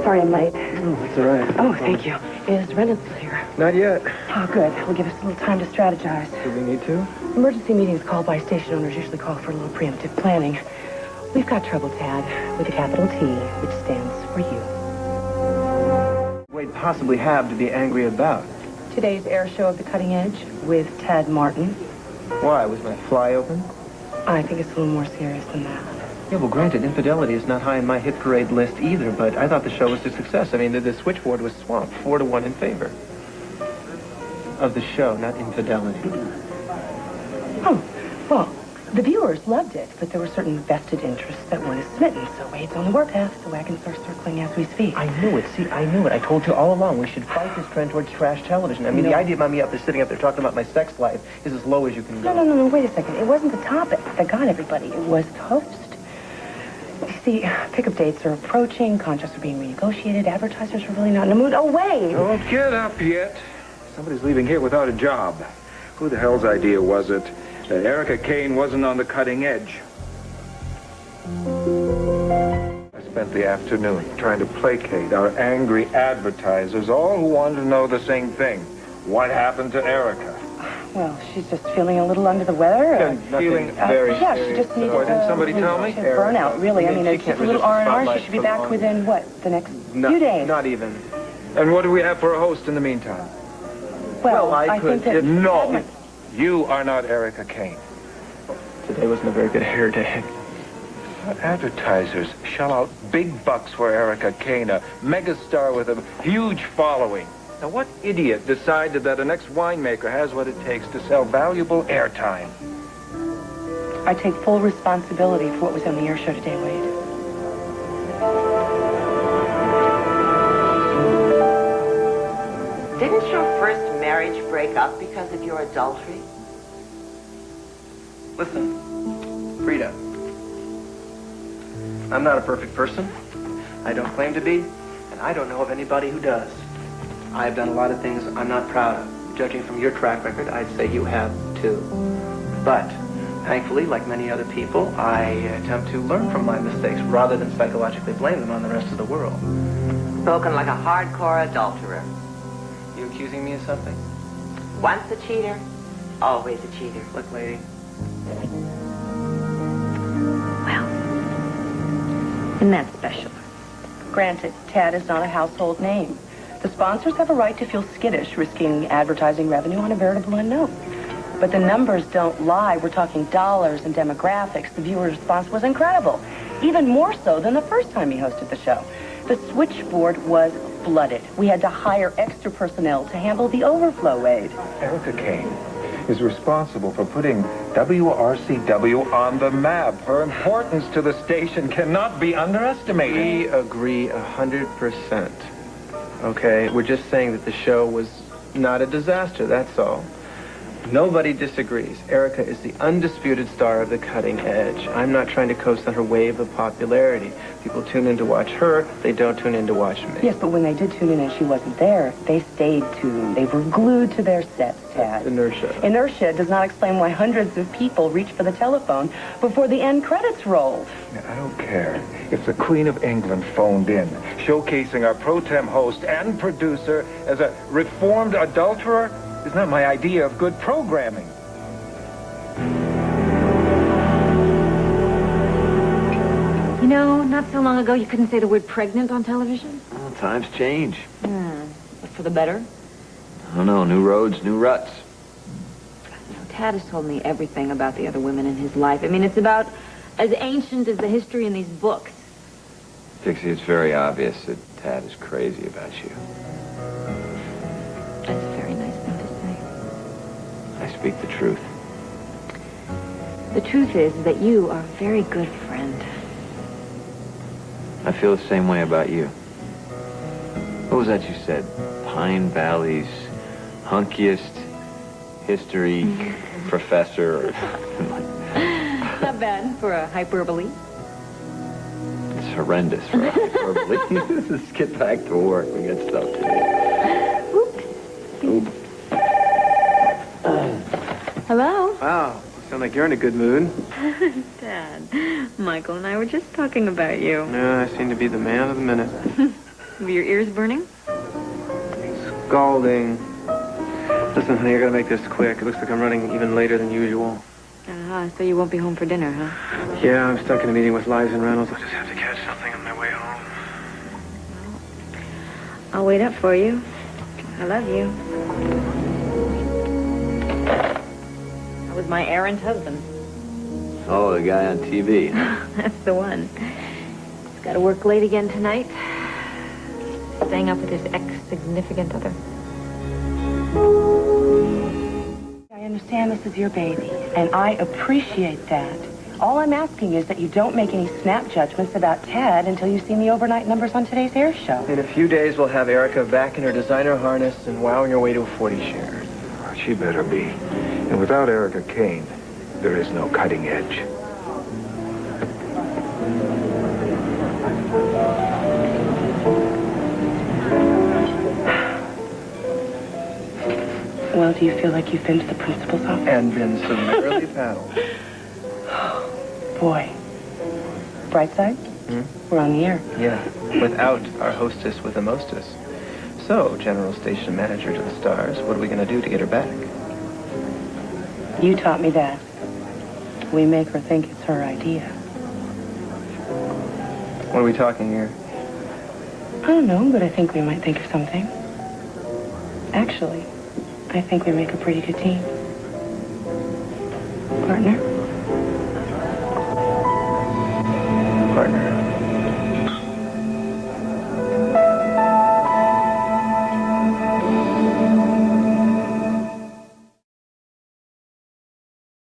Sorry I'm late. Oh, it's all right. Oh, thank you. Is Reynolds here? Not yet. Oh, good. Will give us a little time to strategize. Do we need to? Emergency meetings called by station owners usually call for a little preemptive planning. We've got trouble, Tad, with a capital T, which stands for you. Wade possibly have to be angry about? Today's air show of the cutting edge with Tad Martin. Why? Was my fly open? I think it's a little more serious than that. Yeah, well, granted, infidelity is not high on my hit parade list either, but I thought the show was a success. I mean, the switchboard was swamped, 4-1 in favor of the show, not infidelity. Oh, well, the viewers loved it, but there were certain vested interests that weren't as smitten, so Wade's on the warpath. The wagons are circling as we speak. I knew it. See, I knew it. I told you all along we should fight this trend towards trash television. I mean, the idea of me up there sitting up there talking about my sex life is as low as you can go. No, wait a second. It wasn't the topic that got everybody. It was the host. You see, pickup dates are approaching, contracts are being renegotiated, advertisers are really not in the mood. Oh, Wade! Don't get up yet. Somebody's leaving here without a job. Who the hell's idea was it that Erica Kane wasn't on the cutting edge? I spent the afternoon trying to placate our angry advertisers, all who wanted to know the same thing. What happened to Erica? Well, she's just feeling a little under the weather. Feeling very yeah, she just needs Why didn't somebody tell me? Burnout, really. I mean, she it's can't just a little resist the R&R. She spotlight should be for back long. within, what, the next few days? Not even. And what do we have for a host in the meantime? Well, I think could- that... No, you are not Erica Kane. Today wasn't a very good hair day. Advertisers shell out big bucks for Erica Kane, a megastar with a huge following. Now, what idiot decided that an ex-winemaker has what it takes to sell valuable airtime? I take full responsibility for what was on the air show today, Wade. Didn't your first marriage break up because of your adultery? Listen, Frida. I'm not a perfect person. I don't claim to be, and I don't know of anybody who does. I've done a lot of things I'm not proud of. Judging from your track record, I'd say you have too. But, thankfully, like many other people, I attempt to learn from my mistakes rather than psychologically blame them on the rest of the world. Spoken like a hardcore adulterer. You accusing me of something? Once a cheater, always a cheater. Look, lady. Well, isn't that special? Granted, Tad is not a household name. The sponsors have a right to feel skittish risking advertising revenue on a veritable unknown. But the numbers don't lie. We're talking dollars and demographics. The viewer response was incredible, even more so than the first time he hosted the show. The switchboard was flooded. We had to hire extra personnel to handle the overflow, Wade. Erica Kane is responsible for putting WRCW on the map. Her importance to the station cannot be underestimated. We agree 100%. Okay? We're just saying that the show was not a disaster, that's all. Nobody disagrees. Erica is the undisputed star of the cutting edge. I'm not trying to coast on her wave of popularity. People tune in to watch her. They don't tune in to watch me. Yes, but when they did tune in and she wasn't there, they stayed tuned. They were glued to their sets, Tad. Inertia. Inertia does not explain why hundreds of people reached for the telephone before the end credits rolled. I don't care if the Queen of England phoned in, showcasing our pro tem host and producer as a reformed adulterer. Is not my idea of good programming. You know, not so long ago you couldn't say the word pregnant on television. Well, times change. But for the better. I don't know, new roads, new ruts. You know, Tad has told me everything about the other women in his life. I mean, it's about as ancient as the history in these books. Dixie, it's very obvious that Tad is crazy about you. That's a very nice thing to say. I speak the truth. The truth is that you are a very good friend. I feel the same way about you. What was that you said? Pine Valley's hunkiest history professor or something like that. Not bad for a hyperbole. It's horrendous for a hyperbole. Let's get back to work. We got stuff to do. Oops. Hello? Wow. You sound like you're in a good mood. Dad, Michael and I were just talking about you. Yeah, I seem to be the man of the minute. Were your ears burning? Scalding. Listen, honey, I gotta make this quick. It looks like I'm running even later than usual. So you won't be home for dinner, huh? Yeah, I'm stuck in a meeting with Liza and Reynolds. I'll just have to catch something on my way home. I'll wait up for you. I love you. That was my errant husband. Oh, the guy on TV. That's the one. He's got to work late again tonight. Staying up with his ex-significant other. I understand this is your baby, and I appreciate that. All I'm asking is that you don't make any snap judgments about Tad until you've seen the overnight numbers on today's air show. In a few days, we'll have Erica back in her designer harness and wowing her way to a 40 share. She better be. And without Erica Kane, there is no cutting edge. Well, do you feel like you've been to the principal's office? And been summarily paddled. Boy. Bright side? We're on the air. Yeah, without our hostess with the mostess. So, General Station Manager to the stars, what are we going to do to get her back? You taught me that. We make her think it's her idea. What are we talking here? I don't know, but I think we might think of something. Actually, I think we make a pretty good team. Partner?